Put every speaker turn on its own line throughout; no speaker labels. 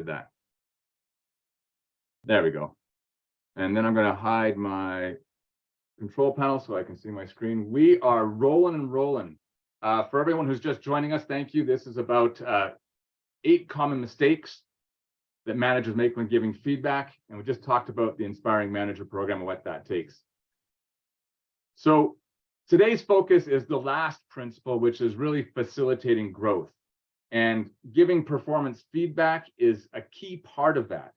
that. There we go. And then I'm going to hide my control panel so I can see my screen. We are rolling and rolling. For everyone who's just joining us, thank you. This is about 8 common mistakes that managers make when giving feedback. And we just talked about the Inspiring Manager program and what that takes. So today's focus is the last principle, which is really facilitating growth. And giving performance feedback is a key part of that.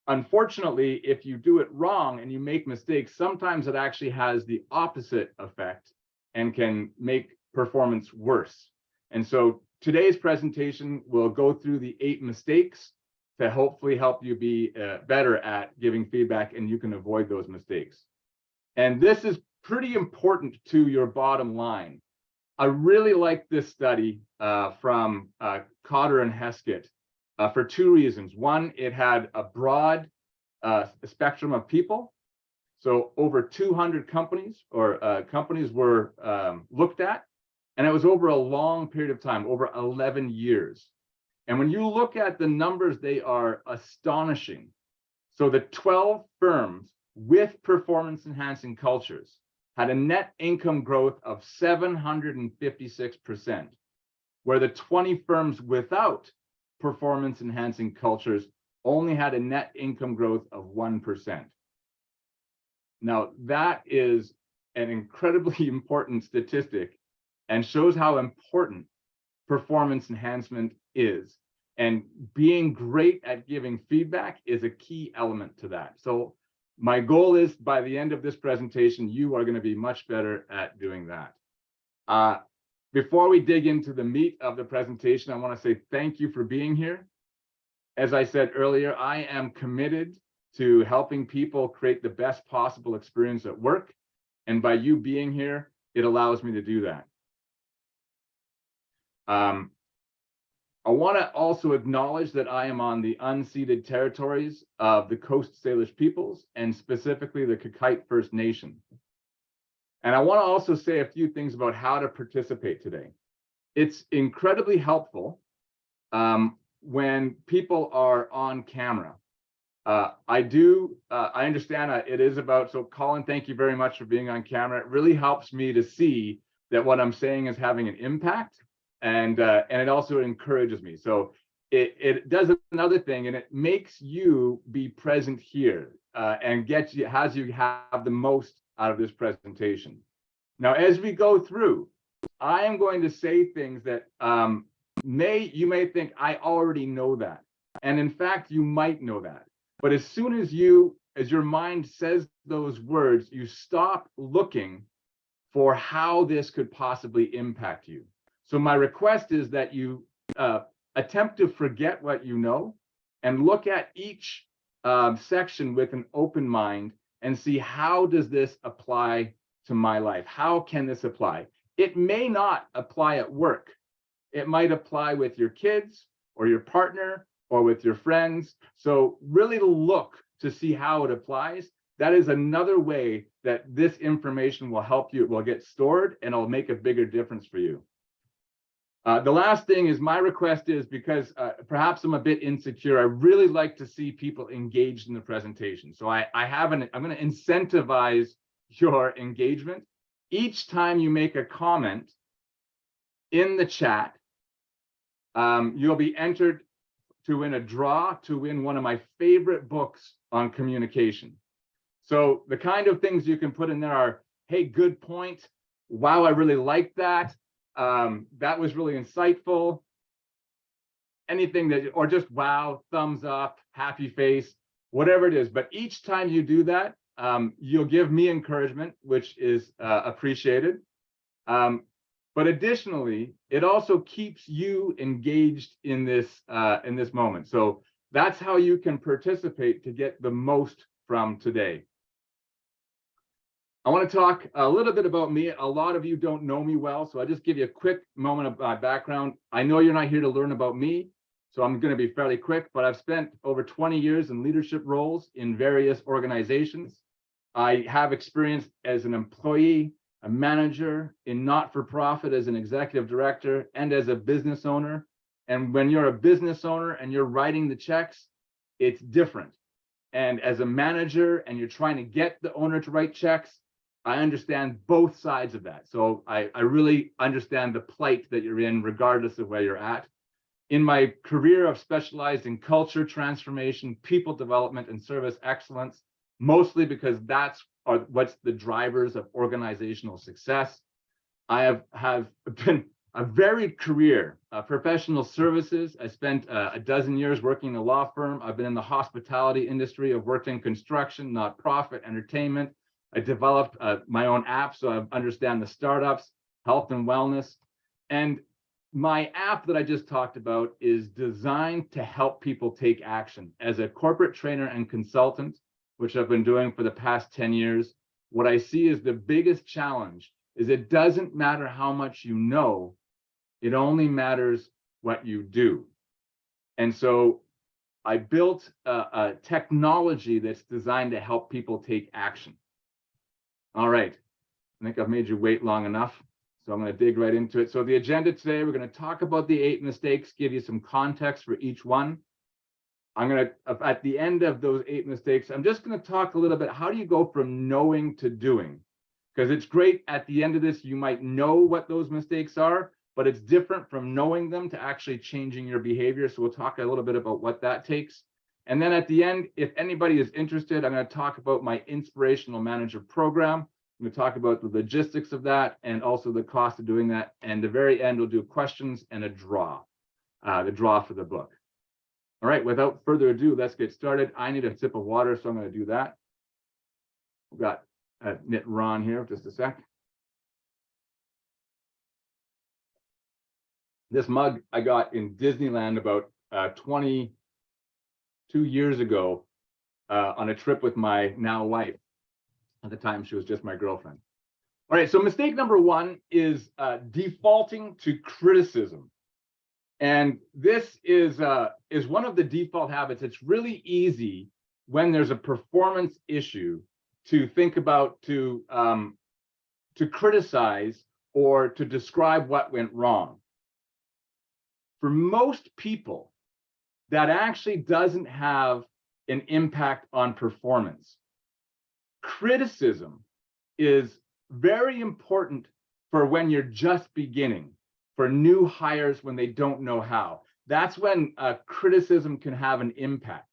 Unfortunately, if you do it wrong and you make mistakes, sometimes it actually has the opposite effect and can make performance worse. And so today's presentation will go through the 8 mistakes to hopefully help you be better at giving feedback, and you can avoid those mistakes. And this is pretty important to your bottom line. I really like this study from Cotter and Heskett for 2 reasons. One, it had a broad spectrum of people. So over 200 companies were looked at, and it was over a long period of time, over 11 years. And when you look at the numbers, they are astonishing. So the 12 firms with performance-enhancing cultures had a net income growth of 756%, where the 20 firms without performance-enhancing cultures only had a net income growth of 1%. Now, that is an incredibly important statistic and shows how important performance enhancement is. And being great at giving feedback is a key element to that. So my goal is, by the end of this presentation, you are going to be much better at doing that. Before we dig into the meat of the presentation, I want to say thank you for being here. As I said earlier, I am committed to helping people create the best possible experience at work. And by you being here, it allows me to do that. I want to also acknowledge that I am on the unceded territories of the Coast Salish peoples, and specifically the Kakite First Nation. And I want to also say a few things about how to participate today. It's incredibly helpful when people are on camera. I understand it is about, so Colin, thank you very much for being on camera. It really helps me to see that what I'm saying is having an impact, and it also encourages me. So it does another thing, and it makes you be present here and has you have the most out of this presentation. Now, as we go through, I am going to say things that you may think I already know that, and in fact, you might know that. But as soon as your mind says those words, you stop looking for how this could possibly impact you. So my request is that you attempt to forget what you know and look at each section with an open mind and see, how does this apply to my life? How can this apply? It may not apply at work. It might apply with your kids or your partner or with your friends. So really look to see how it applies. That is another way that this information will help you. It will get stored and it'll make a bigger difference for you. The last thing is, my request is, because perhaps I'm a bit insecure, I really like to see people engaged in the presentation. So I'm going to incentivize your engagement. Each time you make a comment in the chat, you'll be entered to win a draw to win one of my favorite books on communication. So the kind of things you can put in there are, hey, good point. Wow, I really like that. That was really insightful. Anything that, or just wow, thumbs up, happy face, whatever it is. But each time you do that, you'll give me encouragement, which is appreciated. But additionally, it also keeps you engaged in this moment. So that's how you can participate to get the most from today. I want to talk a little bit about me. A lot of you don't know me well, so I'll just give you a quick moment of my background. I know you're not here to learn about me, so I'm going to be fairly quick, but I've spent over 20 years in leadership roles in various organizations. I have experience as an employee, a manager, in not-for-profit, as an executive director, and as a business owner. And when you're a business owner and you're writing the checks, it's different. And as a manager and you're trying to get the owner to write checks, I understand both sides of that. So I really understand the plight that you're in, regardless of where you're at. In my career, I've specialized in culture transformation, people development, and service excellence, mostly because that's what's the drivers of organizational success. I have been a varied career, professional services. I spent a dozen years working in a law firm. I've been in the hospitality industry. I've worked in construction, nonprofit, entertainment. I developed my own app, so I understand the startups, health and wellness. And my app that I just talked about is designed to help people take action. As a corporate trainer and consultant, which I've been doing for the past 10 years, what I see is the biggest challenge is it doesn't matter how much you know, it only matters what you do. And so I built a technology that's designed to help people take action. All right, I think I've made you wait long enough, so I'm going to dig right into it. So the agenda today, we're going to talk about the 8 mistakes, give you some context for each one. I'm going to, at the end of those 8 mistakes, I'm just going to talk a little bit, how do you go from knowing to doing? Because it's great at the end of this, you might know what those mistakes are, but it's different from knowing them to actually changing your behavior. So we'll talk a little bit about what that takes. And then at the end, if anybody is interested, I'm going to talk about my Inspirational Manager program. I'm going to talk about the logistics of that and also the cost of doing that. And the very end, we'll do questions and a draw, the draw for the book. All right, without further ado, let's get started. I need a sip of water, so I'm going to do that. We've got Knit Ron here, just a sec. This mug I got in Disneyland about 22 years ago on a trip with my now wife. At the time, she was just my girlfriend. All right, so mistake number 1 is defaulting to criticism. And this is one of the default habits. It's really easy when there's a performance issue to think about to criticize or to describe what went wrong. For most people, that actually doesn't have an impact on performance. Criticism is very important for when you're just beginning, for new hires when they don't know how. That's when criticism can have an impact.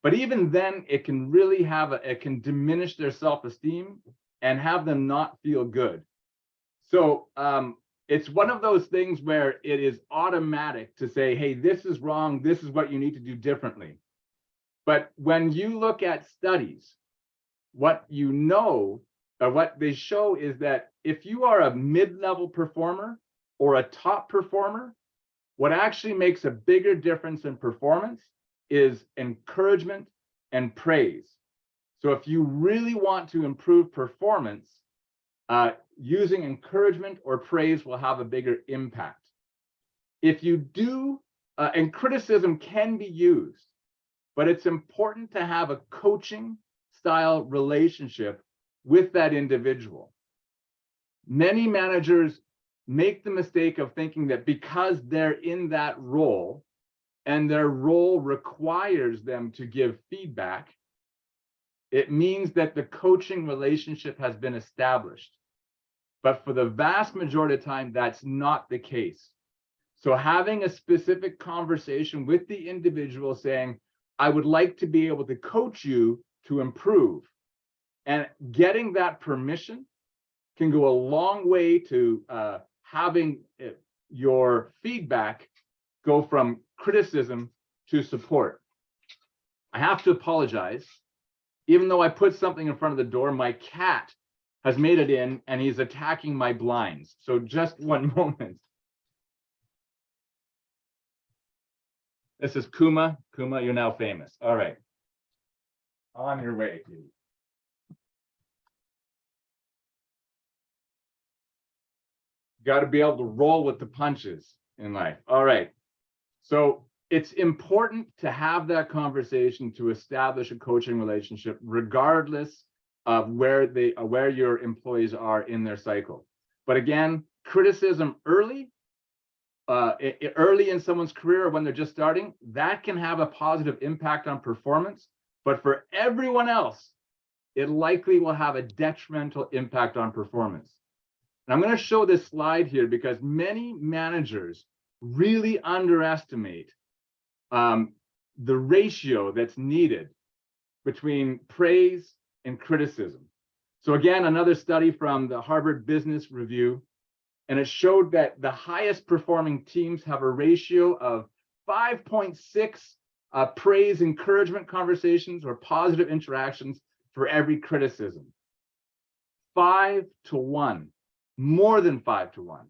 But even then, it can really it can diminish their self-esteem and have them not feel good. So it's one of those things where it is automatic to say, hey, this is wrong. This is what you need to do differently. But when you look at studies, what you know, or what they show is that if you are a mid-level performer or a top performer, what actually makes a bigger difference in performance is encouragement and praise. So if you really want to improve performance, using encouragement or praise will have a bigger impact. If you do, and criticism can be used, but it's important to have a coaching style relationship with that individual. Many managers make the mistake of thinking that because they're in that role and their role requires them to give feedback, it means that the coaching relationship has been established. But for the vast majority of time, that's not the case. So having a specific conversation with the individual saying, I would like to be able to coach you to improve, and getting that permission can go a long way to having your feedback go from criticism to support. I have to apologize. Even though I put something in front of the door, my cat has made it in and he's attacking my blinds. So just one moment. This is Kuma. Kuma, you're now famous. All right. On your way, dude. Got to be able to roll with the punches in life. All right. So it's important to have that conversation to establish a coaching relationship, regardless of where your employees are in their cycle. But again, criticism early early in someone's career or when they're just starting, that can have a positive impact on performance. But for everyone else, it likely will have a detrimental impact on performance. And I'm going to show this slide here because many managers really underestimate the ratio that's needed between praise and criticism. So again, another study from the Harvard Business Review, and it showed that the highest performing teams have a ratio of 5.6 praise encouragement conversations or positive interactions for every criticism. 5 to 1, more than 5 to 1.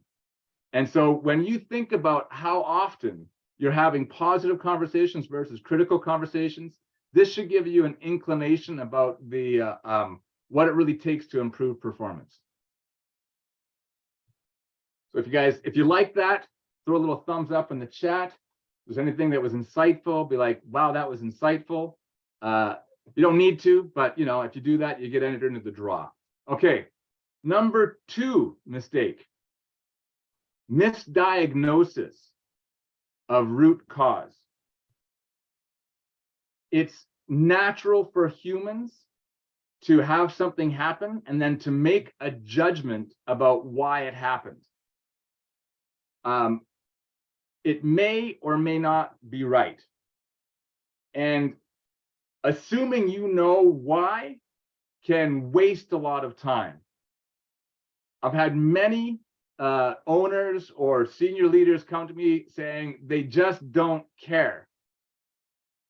And so when you think about how often you're having positive conversations versus critical conversations, this should give you an inclination about the what it really takes to improve performance. So if you like that, throw a little thumbs up in the chat. If there's anything that was insightful, be like, wow, that was insightful. You don't need to, but if you do that, you get entered into the draw. Okay, number 2 mistake, misdiagnosis of root cause. It's natural for humans to have something happen and then to make a judgment about why it happened. It may or may not be right. And assuming you know why can waste a lot of time. I've had many owners or senior leaders come to me saying they just don't care.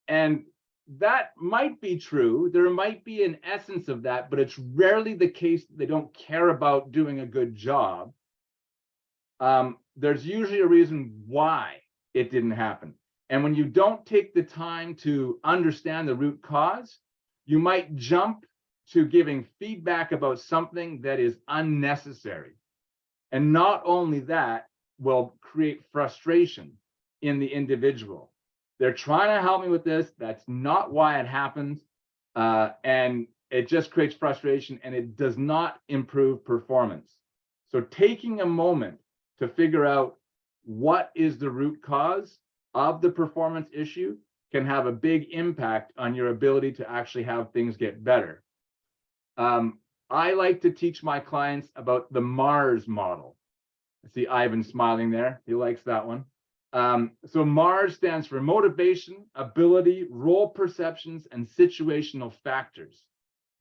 And that might be true. There might be an essence of that, but it's rarely the case that they don't care about doing a good job. There's usually a reason why it didn't happen. And when you don't take the time to understand the root cause, you might jump to giving feedback about something that is unnecessary. And not only that, will create frustration in the individual. They're trying to help me with this. That's not why it happened. And it just creates frustration and it does not improve performance. So taking a moment to figure out what is the root cause of the performance issue can have a big impact on your ability to actually have things get better. I like to teach my clients about the MARS model. I see Ivan smiling there. He likes that one. So MARS stands for motivation, ability, role perceptions, and situational factors.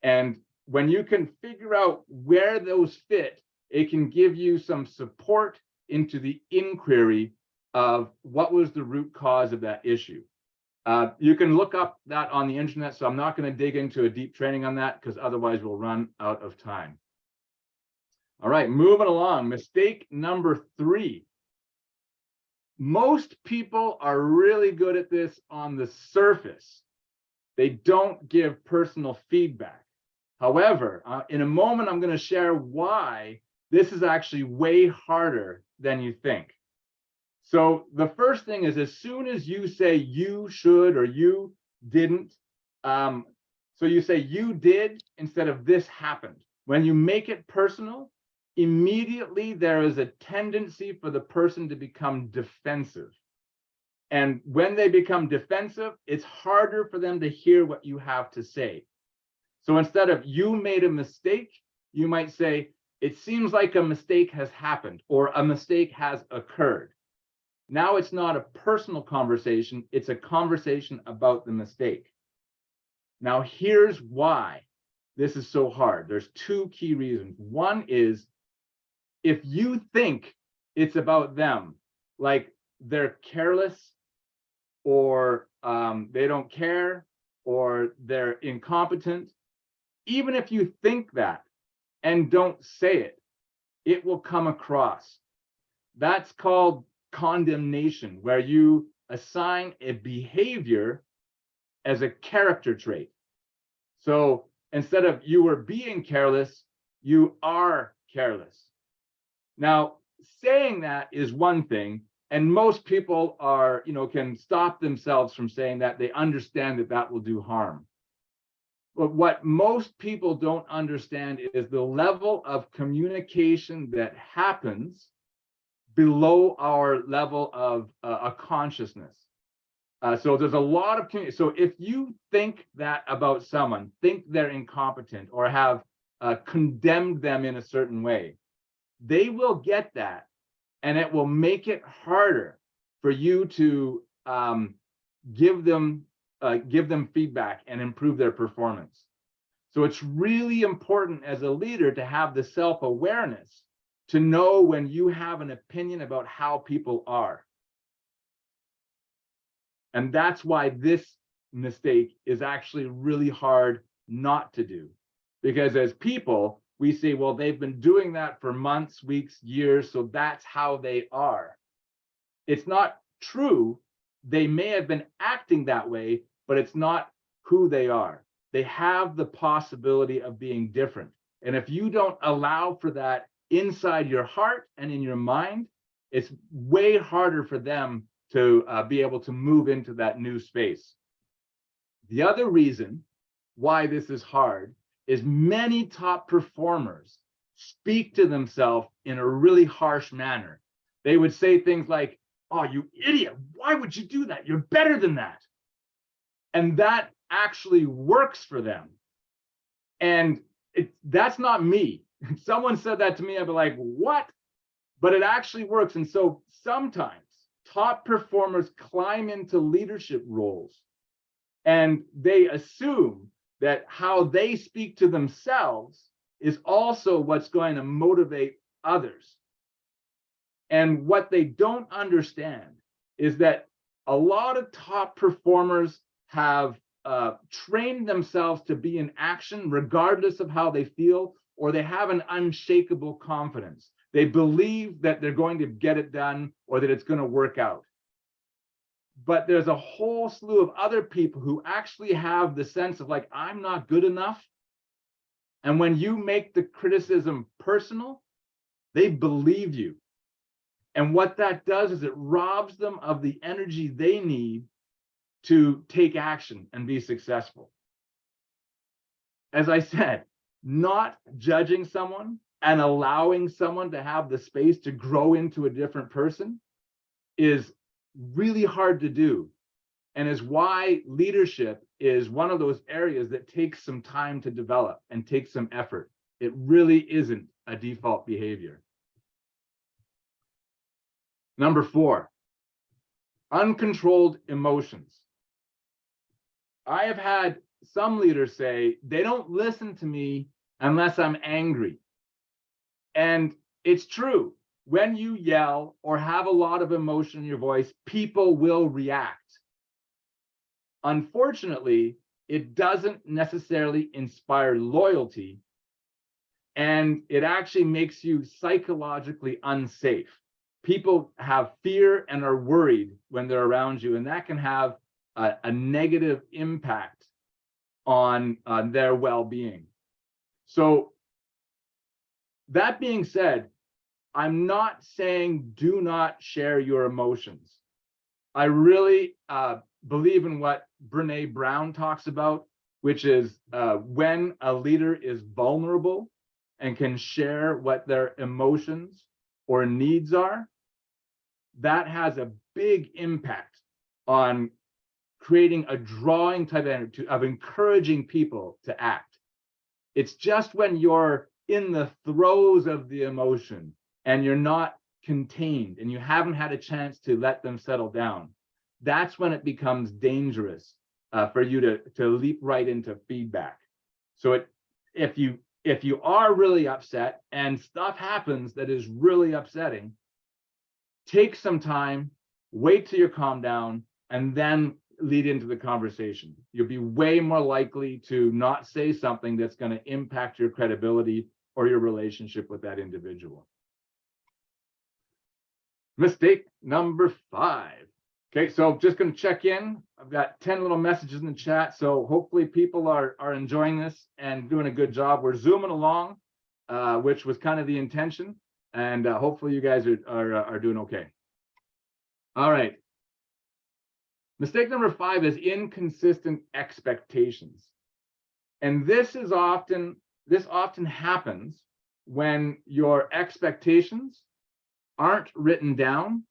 And when you can figure out where those fit, it can give you some support into the inquiry of what was the root cause of that issue. You can look up that on the internet, so I'm not going to dig into a deep training on that because otherwise we'll run out of time. All right, moving along. Mistake number 3. Most people are really good at this on the surface. They don't give personal feedback. However, in a moment, I'm going to share why this is actually way harder than you think. So the first thing is, as soon as you say you should or you didn't, so you say you did instead of this happened. When you make it personal, immediately there is a tendency for the person to become defensive. And when they become defensive, it's harder for them to hear what you have to say. So instead of you made a mistake, you might say, it seems like a mistake has happened or a mistake has occurred. Now it's not a personal conversation, it's a conversation about the mistake. Now here's why this is so hard. There's 2 key reasons. One is, if you think it's about them, like they're careless or they don't care or they're incompetent, even if you think that and don't say it, it will come across. That's called condemnation, where you assign a behavior as a character trait. So instead of you were being careless, you are careless. Now, saying that is one thing, and most people are, can stop themselves from saying that. They understand that that will do harm. But what most people don't understand is the level of communication that happens below our level of a consciousness. So there's a lot of community. So if you think that about someone, think they're incompetent or have condemned them in a certain way, they will get that, and it will make it harder for you to give them feedback and improve their performance. So it's really important as a leader to have the self-awareness to know when you have an opinion about how people are. And that's why this mistake is actually really hard not to do. Because as people, we say, well, they've been doing that for months, weeks, years, so that's how they are. It's not true. They may have been acting that way, but it's not who they are. They have the possibility of being different. And if you don't allow for that inside your heart and in your mind, it's way harder for them to be able to move into that new space. The other reason why this is hard is many top performers speak to themselves in a really harsh manner. They would say things like, "Oh, you idiot, why would you do that? You're better than that." And that actually works for them. And that's not me. If someone said that to me, I'd be like, what? But it actually works. And so sometimes top performers climb into leadership roles and they assume that how they speak to themselves is also what's going to motivate others. And what they don't understand is that a lot of top performers have trained themselves to be in action regardless of how they feel, or they have an unshakable confidence. They believe that they're going to get it done or that it's going to work out. But there's a whole slew of other people who actually have the sense of like, I'm not good enough. And when you make the criticism personal, they believe you. And what that does is it robs them of the energy they need to take action and be successful. As I said, not judging someone and allowing someone to have the space to grow into a different person is really hard to do, and is why leadership is one of those areas that takes some time to develop and takes some effort. It really isn't a default behavior. Number 4, uncontrolled emotions. I have had some leaders say they don't listen to me unless I'm angry. And it's true. When you yell or have a lot of emotion in your voice, people will react. Unfortunately, it doesn't necessarily inspire loyalty, and it actually makes you psychologically unsafe. People have fear and are worried when they're around you, and that can have a negative impact on their well-being. So that being said, I'm not saying do not share your emotions. I really believe in what Brene Brown talks about, which is when a leader is vulnerable and can share what their emotions or needs are, that has a big impact on creating a drawing type of encouraging people to act. It's just when you're in the throes of the emotion and you're not contained and you haven't had a chance to let them settle down, that's when it becomes dangerous for you to leap right into feedback. So if you are really upset and stuff happens that is really upsetting, take some time, wait till you're calmed down, and then lead into the conversation. You'll be way more likely to not say something that's going to impact your credibility or your relationship with that individual. Mistake number 5. Okay, so just going to check in. I've got 10 little messages in the chat, so hopefully people are enjoying this and doing a good job. We're zooming along, which was kind of the intention, and hopefully you guys are doing okay. All right. Mistake number 5 is inconsistent expectations. And this often happens when your expectations aren't written down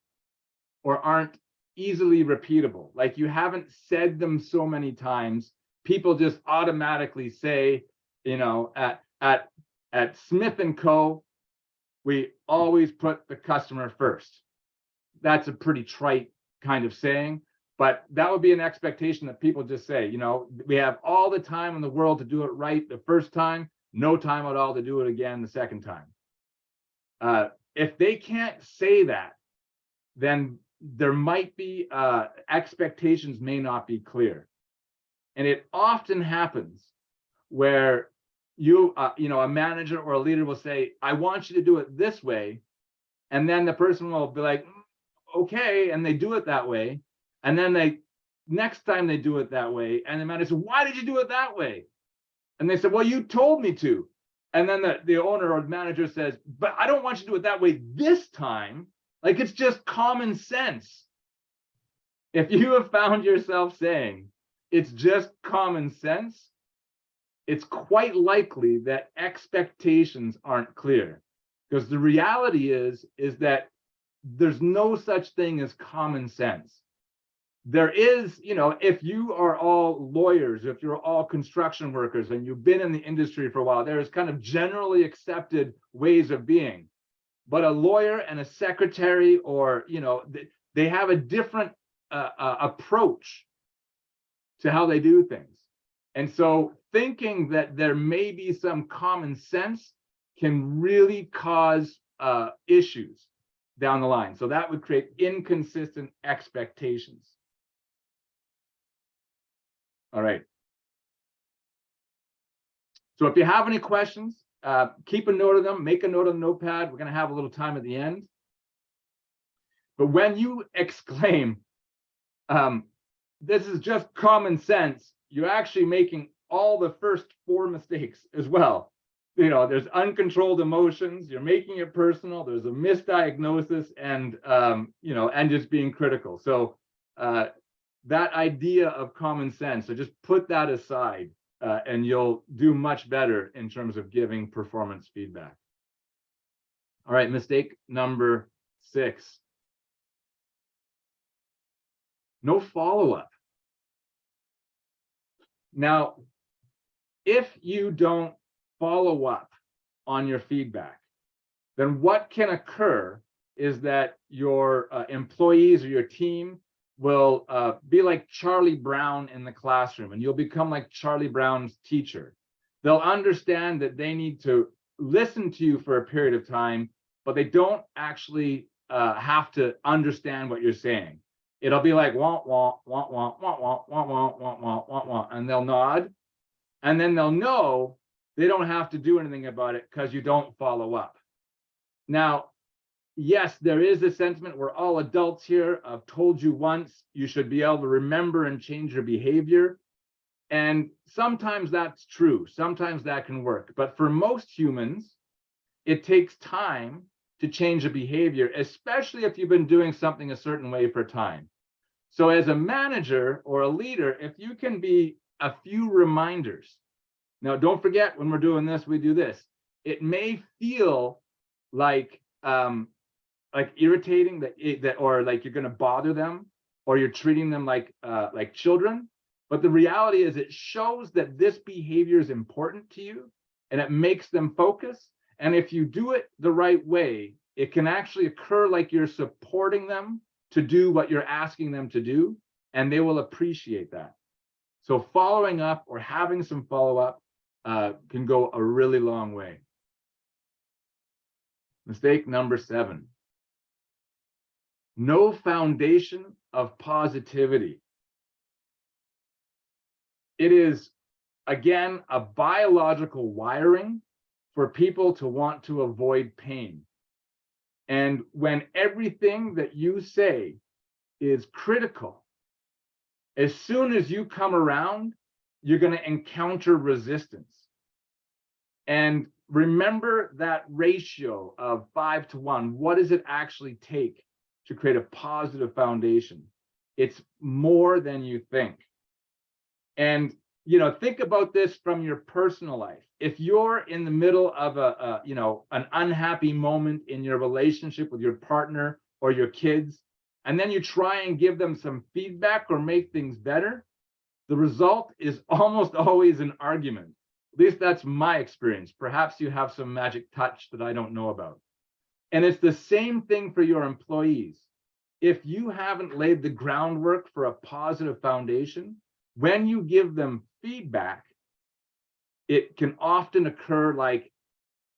or aren't easily repeatable. Like you haven't said them so many times, people just automatically say, you know, at Smith and Co, we always put the customer first. That's a pretty trite kind of saying, but that would be an expectation that people just say, you know, we have all the time in the world to do it right the first time, no time at all to do it again the second time. If they can't say that, then there might be expectations may not be clear. And it often happens where you know, a manager or a leader will say, I want you to do it this way. And then the person will be like, okay, and they do it that way. And then next time they do it that way, and the manager says, why did you do it that way? And they said, well, you told me to. And then the owner or the manager says, but I don't want you to do it that way this time. Like, it's just common sense. If you have found yourself saying it's just common sense, it's quite likely that expectations aren't clear. Because the reality is that there's no such thing as common sense. There is, you know, if you are all lawyers, if you're all construction workers and you've been in the industry for a while, there's kind of generally accepted ways of being. But a lawyer and a secretary, or, you know, they have a different approach to how they do things. And so thinking that there may be some common sense can really cause issues down the line. So that would create inconsistent expectations. All right. So if you have any questions, keep a note of them, make a note on the notepad. We're going to have a little time at the end. But when you exclaim, this is just common sense, you're actually making all the first 4 mistakes as well. You know, there's uncontrolled emotions, you're making it personal, there's a misdiagnosis, and, you know, and just being critical. So that idea of common sense, so just put that aside, and you'll do much better in terms of giving performance feedback. All right, mistake number 6. No follow-up. Now, if you don't follow up on your feedback, then what can occur is that your employees or your team will be like Charlie Brown in the classroom, and you'll become like Charlie Brown's teacher. They'll understand that they need to listen to you for a period of time, but they don't actually have to understand what you're saying. It'll be like wah wah wah wah wah wah wah wah wah wah wah wah, and they'll nod, and then they'll know they don't have to do anything about it because you don't follow up. Now, yes, there is a sentiment, we're all adults here. I've told you once, you should be able to remember and change your behavior. And sometimes that's true. Sometimes that can work. But for most humans, it takes time to change a behavior, especially if you've been doing something a certain way for time. So as a manager or a leader, if you can be a few reminders. Now, don't forget, when we're doing this, we do this. It may feel like irritating, that or like you're going to bother them, or you're treating them like children. But the reality is, it shows that this behavior is important to you, and it makes them focus. And if you do it the right way, it can actually occur like you're supporting them to do what you're asking them to do, and they will appreciate that. So following up or having some follow-up can go a really long way. Mistake number 7. No foundation of positivity. It is, again, a biological wiring for people to want to avoid pain. And when everything that you say is critical, as soon as you come around, you're going to encounter resistance. And remember that ratio of 5 to 1. What does it actually take to create a positive foundation? It's more than you think. And think about this from your personal life. If you're in the middle of an unhappy moment in your relationship with your partner or your kids, and then you try and give them some feedback or make things better, the result is almost always an argument. At least that's my experience. Perhaps you have some magic touch that I don't know about. And it's the same thing for your employees. If you haven't laid the groundwork for a positive foundation, when you give them feedback, it can often occur like,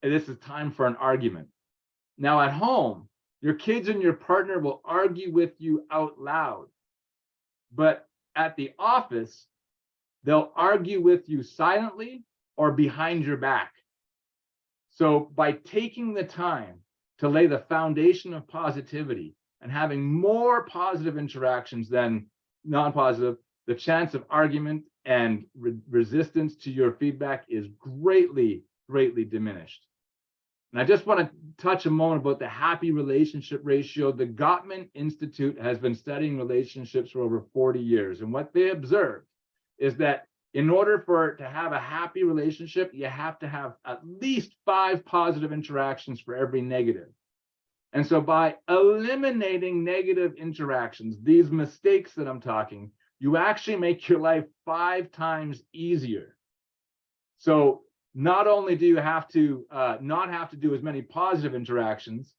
this is time for an argument. Now at home, your kids and your partner will argue with you out loud. But at the office, they'll argue with you silently or behind your back. So by taking the time to lay the foundation of positivity and having more positive interactions than non-positive, the chance of argument and resistance to your feedback is greatly, greatly diminished. And I just want to touch a moment about the happy relationship ratio. The Gottman Institute has been studying relationships for over 40 years. And what they observed is that in order to have a happy relationship, you have to have at least 5 positive interactions for every negative. And so by eliminating negative interactions, these mistakes that I'm talking, you actually make your life 5 times easier. So not only do you have to not have to do as many positive interactions,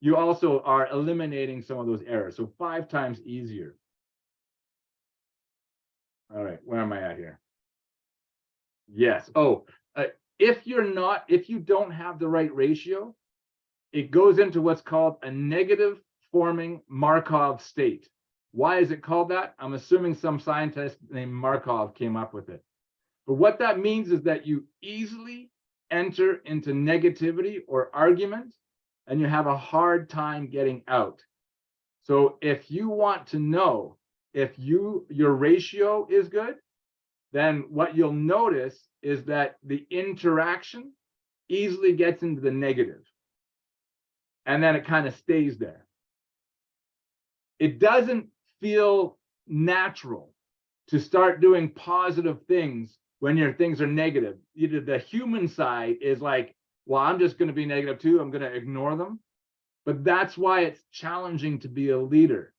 you also are eliminating some of those errors. So 5 times easier. All right, where am I at here? Yes. If you don't have the right ratio, it goes into what's called a negative forming Markov state. Why is it called that? I'm assuming some scientist named Markov came up with it. But what that means is that you easily enter into negativity or argument, and you have a hard time getting out. So if you want to know if your ratio is good, then what you'll notice is that the interaction easily gets into the negative. And then it kind of stays there. It doesn't feel natural to start doing positive things when your things are negative. Either the human side is like, well, I'm just going to be negative too. I'm going to ignore them. But that's why it's challenging to be a leader.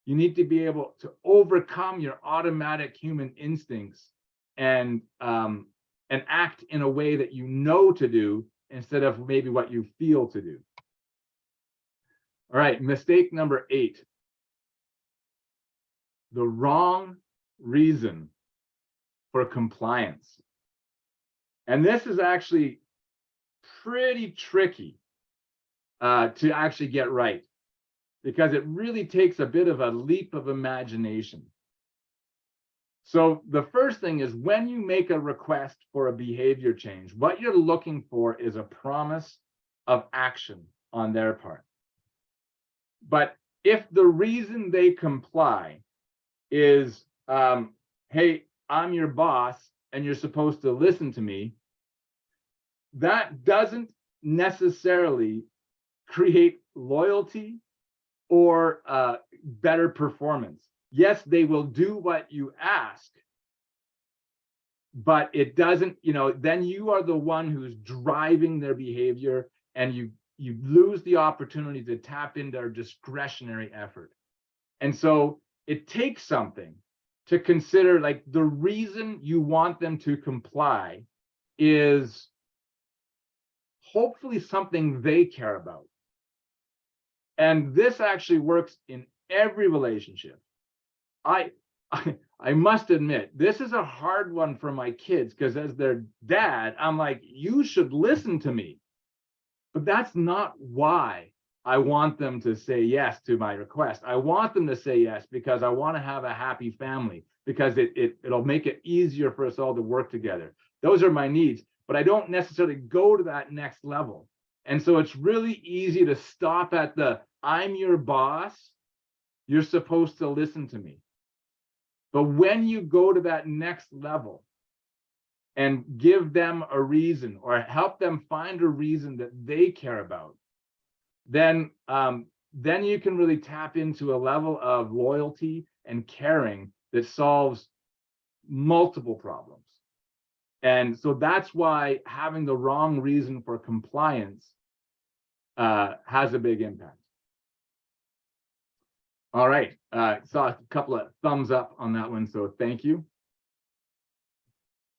You need to be able to overcome your automatic human instincts and act in a way that you know to do instead of maybe what you feel to do. All right, mistake number 8. The wrong reason for compliance. And this is actually pretty tricky to actually get right, because it really takes a bit of a leap of imagination. So the first thing is, when you make a request for a behavior change, what you're looking for is a promise of action on their part. But if the reason they comply is, hey, I'm your boss and you're supposed to listen to me, that doesn't necessarily create loyalty or better performance. Yes, they will do what you ask, but it doesn't, then you are the one who's driving their behavior, and you lose the opportunity to tap into their discretionary effort. And so it takes something to consider, like, the reason you want them to comply is hopefully something they care about. And this actually works in every relationship. I must admit, this is a hard one for my kids, because as their dad, I'm like, you should listen to me. But that's not why I want them to say yes to my request. I want them to say yes because I want to have a happy family, because it'll make it easier for us all to work together. Those are my needs, but I don't necessarily go to that next level. And so it's really easy to stop at the, I'm your boss, you're supposed to listen to me. But when you go to that next level and give them a reason, or help them find a reason that they care about, then you can really tap into a level of loyalty and caring that solves multiple problems. And so that's why having the wrong reason for compliance has a big impact. All right, saw a couple of thumbs up on that one, so thank you.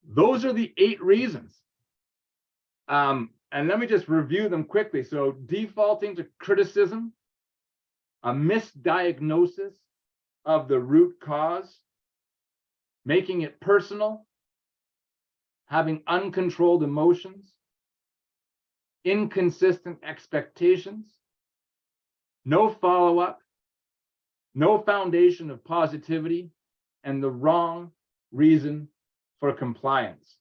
Those are the 8 reasons. And let me just review them quickly. So defaulting to criticism, a misdiagnosis of the root cause, making it personal, having uncontrolled emotions, inconsistent expectations, no follow-up, no foundation of positivity, and the wrong reason for compliance.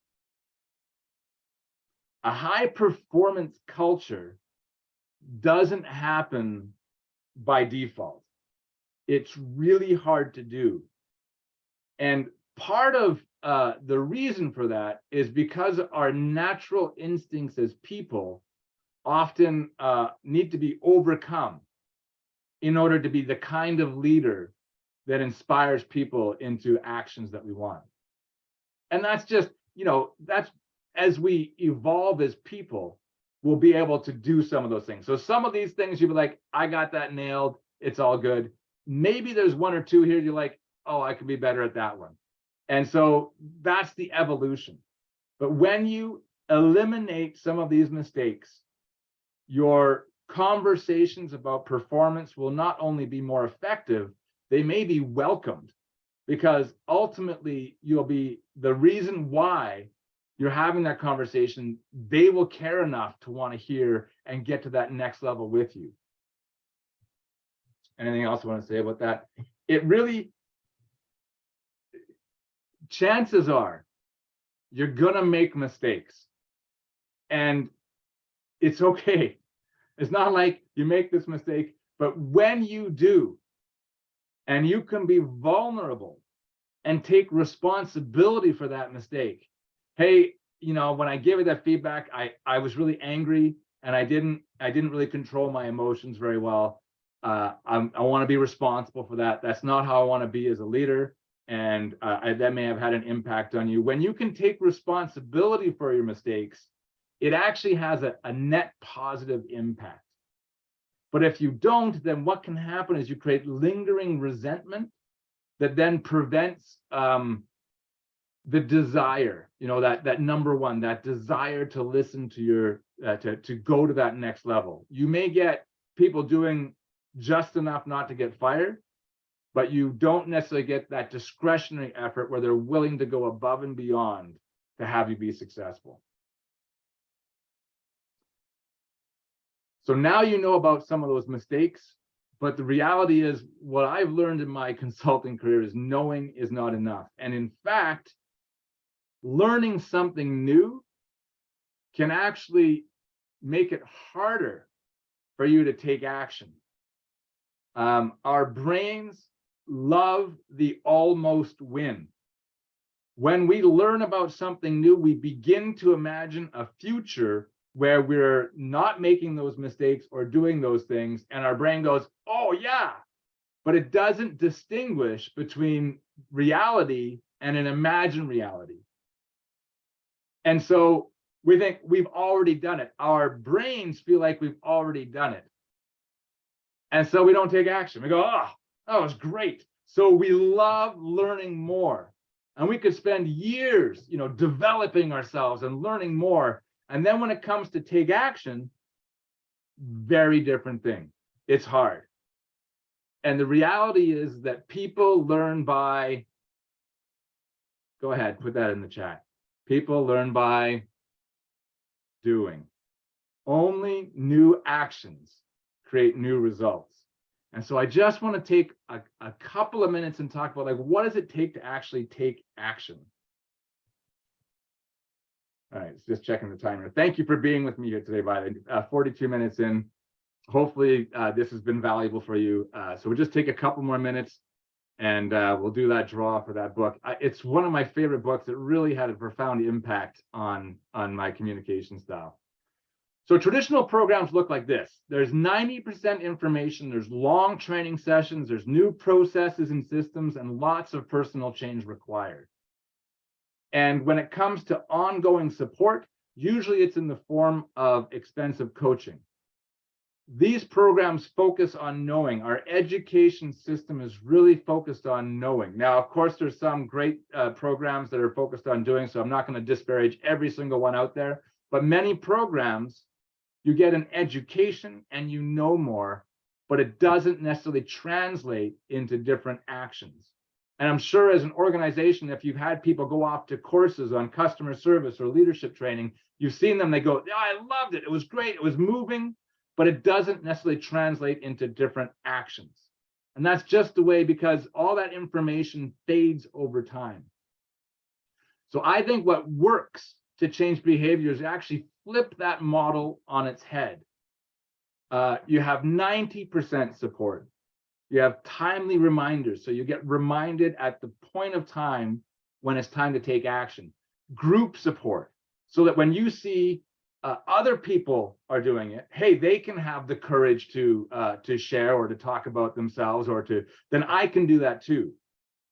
A high-performance culture doesn't happen by default. It's really hard to do. And part of the reason for that is because our natural instincts as people often need to be overcome in order to be the kind of leader that inspires people into actions that we want. And that's just, that's as we evolve as people, we'll be able to do some of those things. So some of these things you'll be like, I got that nailed, it's all good. Maybe there's 1 or 2 here you're like, oh, I could be better at that one. And so that's the evolution. But when you eliminate some of these mistakes, your conversations about performance will not only be more effective, they may be welcomed, because ultimately you'll be the reason why you're having that conversation. They will care enough to want to hear and get to that next level with you. Anything else I want to say about that? It really, chances are you're gonna make mistakes, and it's okay. It's not like you make this mistake, but when you do, and you can be vulnerable and take responsibility for that mistake. Hey, when I gave you that feedback, I was really angry, and I didn't really control my emotions very well. I want to be responsible for that. That's not how I want to be as a leader, and that may have had an impact on you. When you can take responsibility for your mistakes, it actually has a net positive impact. But if you don't, then what can happen is you create lingering resentment that then prevents the desire, that number one, that desire to listen to your, to go to that next level. You may get people doing just enough not to get fired, but you don't necessarily get that discretionary effort where they're willing to go above and beyond to have you be successful. So now you know about some of those mistakes, but the reality is what I've learned in my consulting career is knowing is not enough. And in fact, learning something new can actually make it harder for you to take action. Our brains love the almost win. When we learn about something new, we begin to imagine a future where we're not making those mistakes or doing those things, and our brain goes, oh yeah, but it doesn't distinguish between reality and an imagined reality. And so we think we've already done it. Our brains feel like we've already done it. And so we don't take action. We go, oh, that was great. So we love learning more. And we could spend years, developing ourselves and learning more. And then when it comes to take action, very different thing. It's hard. And the reality is that people learn by, go ahead, put that in the chat. People learn by doing. Only new actions create new results. And so I just want to take a couple of minutes and talk about, what does it take to actually take action? All right, just checking the timer. Thank you for being with me here today, by the way. 42 minutes in. Hopefully this has been valuable for you. So we'll just take a couple more minutes, and we'll do that draw for that book. It's one of my favorite books. It really had a profound impact on my communication style. So traditional programs look like this. There's 90% information, there's long training sessions, there's new processes and systems, and lots of personal change required. And when it comes to ongoing support, usually it's in the form of expensive coaching. These programs focus on knowing. Our education system is really focused on knowing. Now, of course, there's some great programs that are focused on doing, so I'm not going to disparage every single one out there, but many programs, you get an education and you know more, but it doesn't necessarily translate into different actions. And I'm sure as an organization, if you've had people go off to courses on customer service or leadership training, you've seen them, they go, yeah, I loved it. It was great. It was moving, but it doesn't necessarily translate into different actions. And that's just the way, because all that information fades over time. So I think what works to change behavior is actually flip that model on its head. You have 90% support. You have timely reminders. So you get reminded at the point of time when it's time to take action. Group support, so that when you see other people are doing it, hey, they can have the courage to share or to talk about themselves, or then I can do that too.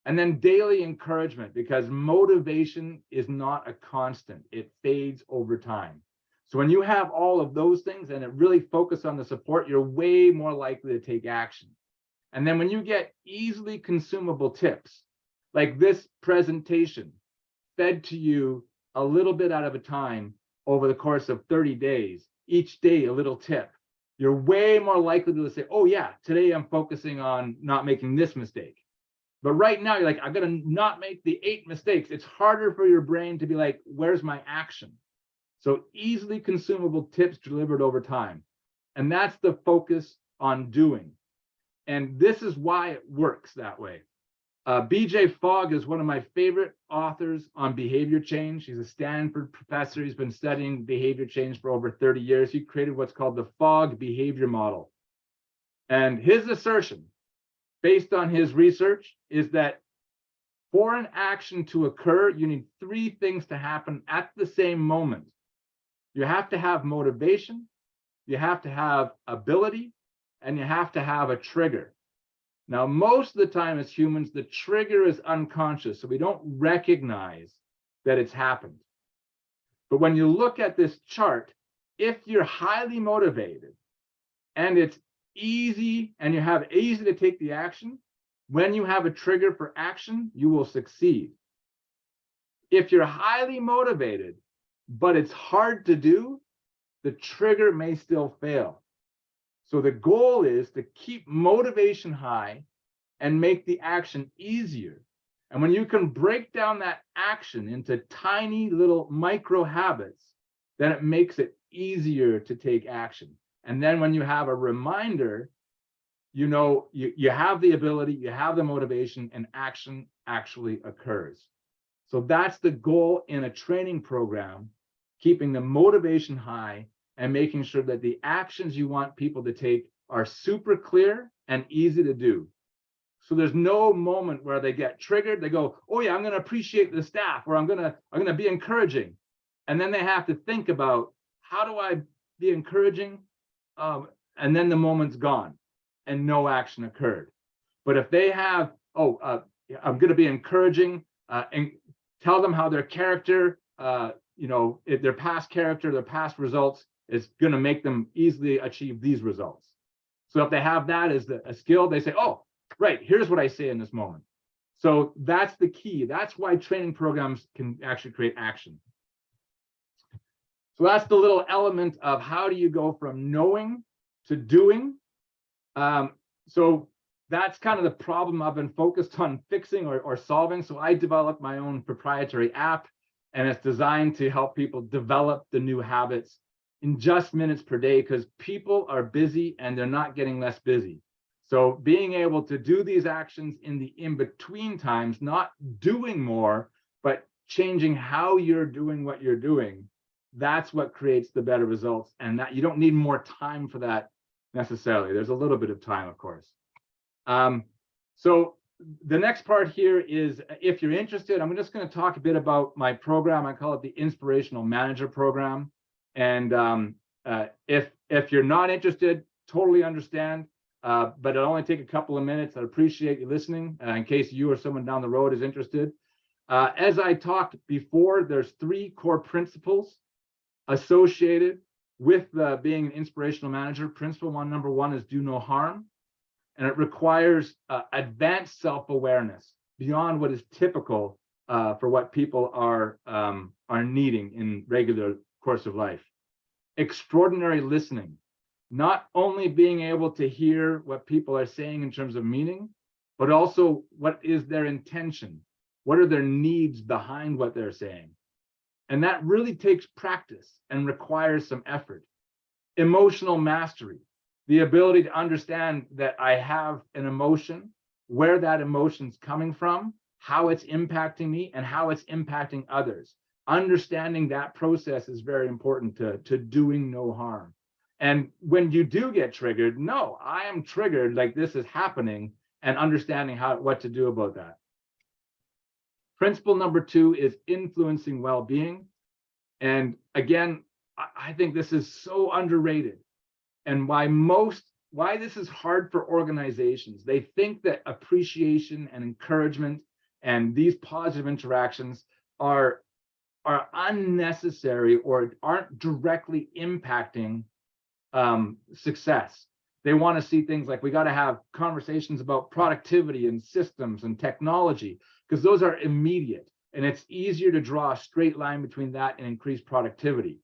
And then daily encouragement, because motivation is not a constant. It fades over time. So when you have all of those things and it really focuses on the support, you're way more likely to take action. And then when you get easily consumable tips, like this presentation fed to you a little bit out of a time over the course of 30 days, each day a little tip, you're way more likely to say, oh yeah, today I'm focusing on not making this mistake. But right now you're like, I'm gonna not make the 8 mistakes. It's harder for your brain to be like, where's my action? So easily consumable tips delivered over time. And that's the focus on doing. And this is why it works that way. BJ Fogg is one of my favorite authors on behavior change. He's a Stanford professor. He's been studying behavior change for over 30 years. He created what's called the Fogg behavior model. And his assertion, based on his research, is that for an action to occur, you need 3 things to happen at the same moment. You have to have motivation, you have to have ability, and you have to have a trigger. Now, most of the time as humans, the trigger is unconscious, so we don't recognize that it's happened. But when you look at this chart, if you're highly motivated and it's easy and you have easy to take the action, when you have a trigger for action, you will succeed. If you're highly motivated, but it's hard to do, the trigger may still fail. So the goal is to keep motivation high and make the action easier. And when you can break down that action into tiny little micro habits, then it makes it easier to take action. And then when you have a reminder, you know you have the ability, you have the motivation, and action actually occurs. So that's the goal in a training program, keeping the motivation high and making sure that the actions you want people to take are super clear and easy to do. So there's no moment where they get triggered. They go, oh yeah, I'm going to appreciate the staff, or I'm going to be encouraging. And then they have to think about, how do I be encouraging? And then the moment's gone and no action occurred. But if they have, I'm going to be encouraging, and tell them how their character, if their past character, their past results is going to make them easily achieve these results. So if they have that as a skill, they say, oh, right, here's what I say in this moment. So that's the key. That's why training programs can actually create action. So that's the little element of how do you go from knowing to doing. So that's kind of the problem I've been focused on fixing or solving. So I developed my own proprietary app, and it's designed to help people develop the new habits in just minutes per day, because people are busy and they're not getting less busy. So being able to do these actions in the in-between times, not doing more, but changing how you're doing what you're doing, that's what creates the better results. And that you don't need more time for that necessarily. There's a little bit of time, of course. So the next part here is, if you're interested, I'm just going to talk a bit about my program. I call it the Inspirational Manager Program. And if you're not interested, totally understand. But it'll only take a couple of minutes. I'd appreciate you listening in case you or someone down the road is interested. As I talked before, there's 3 core principles associated with being an inspirational manager. Principle number one is do no harm. And it requires advanced self-awareness beyond what is typical for what people are needing in regular course of life. Extraordinary listening, not only being able to hear what people are saying in terms of meaning, but also what is their intention, what are their needs behind what they're saying. And that really takes practice and requires some effort. Emotional mastery, the ability to understand that I have an emotion, where that emotion's coming from, how it's impacting me, and how it's impacting others. Understanding that process is very important to doing no harm. And when you do get triggered, no, I am triggered, like this is happening, and understanding what to do about that. Principle number 2 is influencing well-being. And again, I think this is so underrated, and why this is hard for organizations. They think that appreciation and encouragement and these positive interactions are unnecessary or aren't directly impacting success. They want to see things like we got to have conversations about productivity and systems and technology, because those are immediate, and it's easier to draw a straight line between that and increased productivity.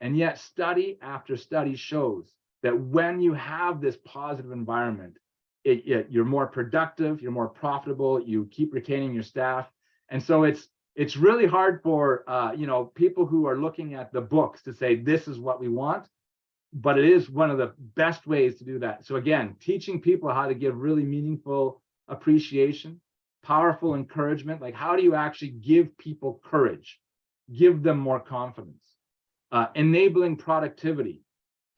And yet study after study shows that when you have this positive environment, you're more productive, you're more profitable, you keep retaining your staff. And so it's really hard for people who are looking at the books to say this is what we want, but it is one of the best ways to do that. So again, teaching people how to give really meaningful appreciation, powerful encouragement, like how do you actually give people courage, give them more confidence. Enabling productivity.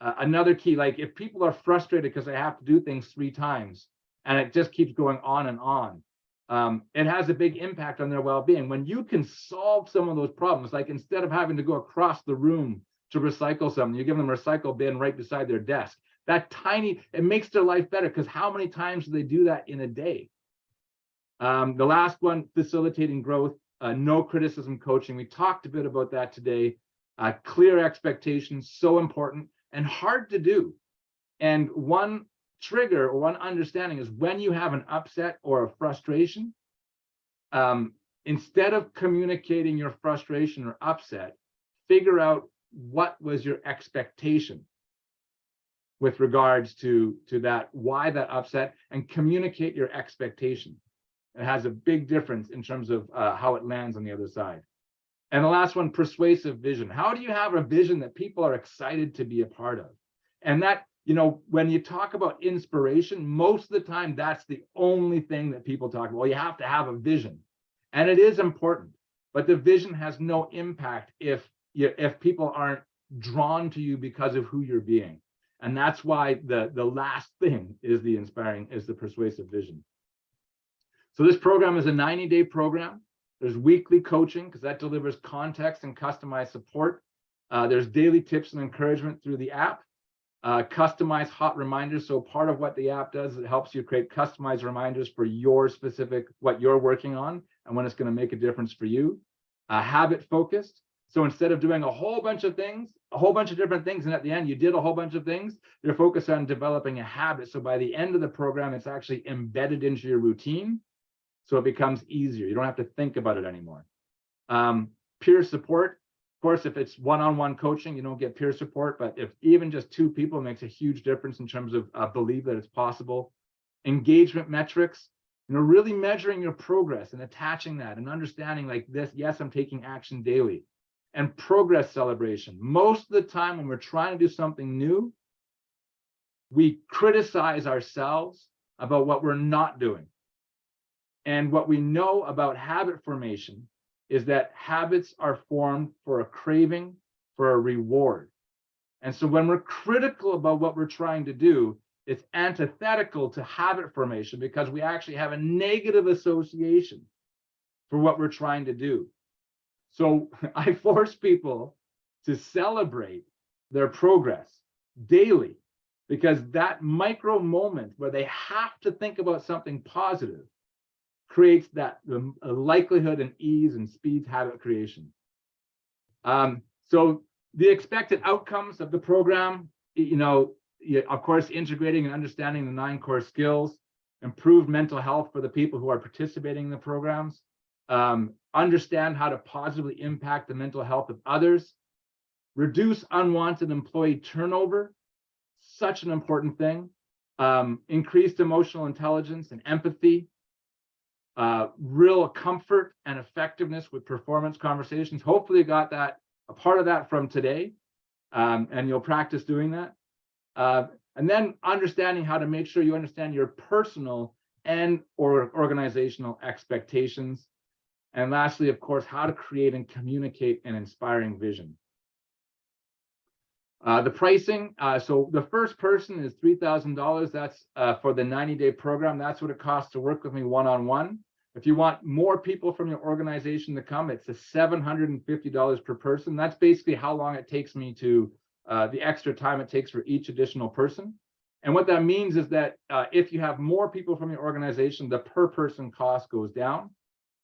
Another key, like if people are frustrated because they have to do things 3 times and it just keeps going on and on, it has a big impact on their well-being. When you can solve some of those problems, like instead of having to go across the room to recycle something, you give them a recycle bin right beside their desk. It makes their life better, because how many times do they do that in a day? The last one, facilitating growth, no criticism coaching. We talked a bit about that today. Clear expectations, so important and hard to do. And one trigger or one understanding is when you have an upset or a frustration, instead of communicating your frustration or upset, figure out what was your expectation with regards to that, why that upset, and communicate your expectation. It has a big difference in terms of how it lands on the other side. And the last one, persuasive vision. How do you have a vision that people are excited to be a part of? And that, when you talk about inspiration, most of the time, that's the only thing that people talk about. Well, you have to have a vision. And it is important, but the vision has no impact if people aren't drawn to you because of who you're being. And that's why the last thing is the persuasive vision. So this program is a 90-day program. There's weekly coaching, because that delivers context and customized support. There's daily tips and encouragement through the app. Customized hot reminders. So part of what the app does, it helps you create customized reminders for your specific, what you're working on and when it's going to make a difference for you. Habit focused. So instead of doing a whole bunch of things, a whole bunch of different things, and at the end you did a whole bunch of things, you're focused on developing a habit. So by the end of the program, it's actually embedded into your routine. So it becomes easier. You don't have to think about it anymore. Peer support. Of course, if it's one-on-one coaching, you don't get peer support. But if even just 2 people makes a huge difference in terms of believe that it's possible. Engagement metrics. Really measuring your progress and attaching that and understanding like this. Yes, I'm taking action daily. And progress celebration. Most of the time when we're trying to do something new, we criticize ourselves about what we're not doing. And what we know about habit formation is that habits are formed for a craving, for a reward. And so when we're critical about what we're trying to do, it's antithetical to habit formation, because we actually have a negative association for what we're trying to do. So I force people to celebrate their progress daily, because that micro moment where they have to think about something positive creates that the likelihood and ease and speeds habit creation. So the expected outcomes of the program, of course, integrating and understanding the 9 core skills, improve mental health for the people who are participating in the programs, understand how to positively impact the mental health of others, reduce unwanted employee turnover, such an important thing, increased emotional intelligence and empathy, real comfort and effectiveness with performance conversations. Hopefully you got that, a part of that from today, and you'll practice doing that. And then understanding how to make sure you understand your personal and or organizational expectations. And lastly, of course, how to create and communicate an inspiring vision. The pricing, so the first person is $3,000. That's for the 90-day program. That's what it costs to work with me one-on-one. If you want more people from your organization to come, it's $750 per person. That's basically how long it takes me to, the extra time it takes for each additional person. And what that means is that if you have more people from your organization, the per person cost goes down,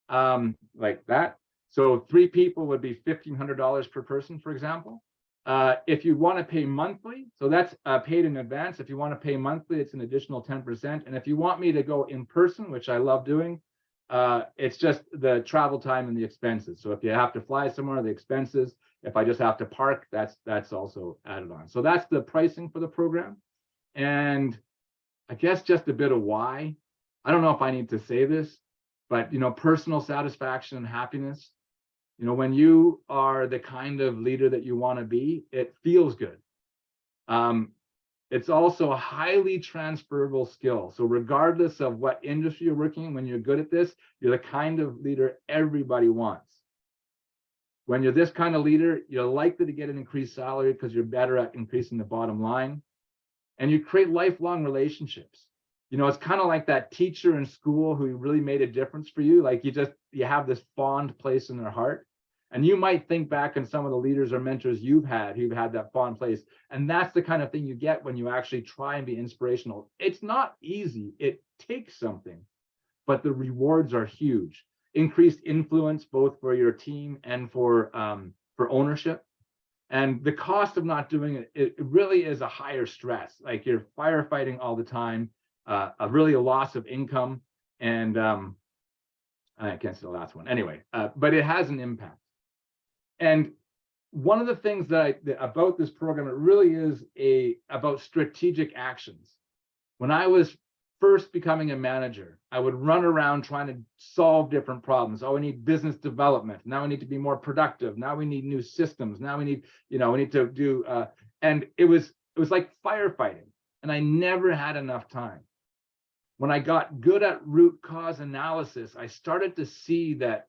like that. So 3 people would be $1,500 per person, for example. If you want to pay monthly, so that's paid in advance. If you want to pay monthly, it's an additional 10%. And if you want me to go in person, which I love doing, it's just the travel time and the expenses. So if you have to fly somewhere, the expenses. If I just have to park, that's also added on. So that's the pricing for the program. And I guess just a bit of why. I don't know if I need to say this, but personal satisfaction and happiness. When you are the kind of leader that you want to be, it feels good. It's also a highly transferable skill. So regardless of what industry you're working in, when you're good at this, you're the kind of leader everybody wants. When you're this kind of leader, you're likely to get an increased salary because you're better at increasing the bottom line. And you create lifelong relationships. It's kind of like that teacher in school who really made a difference for you. Like you have this fond place in their heart. And you might think back on some of the leaders or mentors you've had who've had that fond place. And that's the kind of thing you get when you actually try and be inspirational. It's not easy. It takes something, but the rewards are huge. Increased influence, both for your team and for ownership. And the cost of not doing it, it really is a higher stress. Like you're firefighting all the time, a loss of income. And I can't say the last one. Anyway, but it has an impact. And one of the things about this program, it really is about strategic actions. When I was first becoming a manager, I would run around trying to solve different problems. Oh, we need business development. Now we need to be more productive. Now we need new systems. Now we need, we need to do, and it was like firefighting. And I never had enough time. When I got good at root cause analysis, I started to see that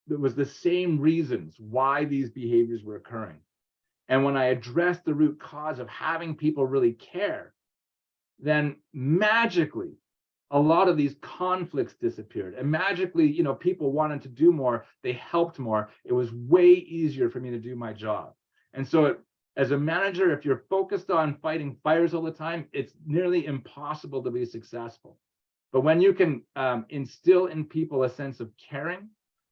it was the same reasons why these behaviors were occurring. And when I addressed the root cause of having people really care, then magically, a lot of these conflicts disappeared. And magically, people wanted to do more. They helped more. It was way easier for me to do my job. And so as a manager, if you're focused on fighting fires all the time, it's nearly impossible to be successful. But when you can instill in people a sense of caring,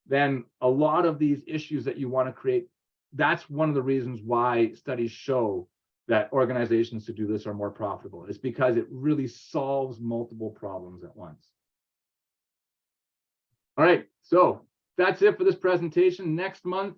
then a lot of these issues that you want to create, that's one of the reasons why studies show that organizations who do this are more profitable. It's because it really solves multiple problems at once. All right, so that's it for this presentation. Next month,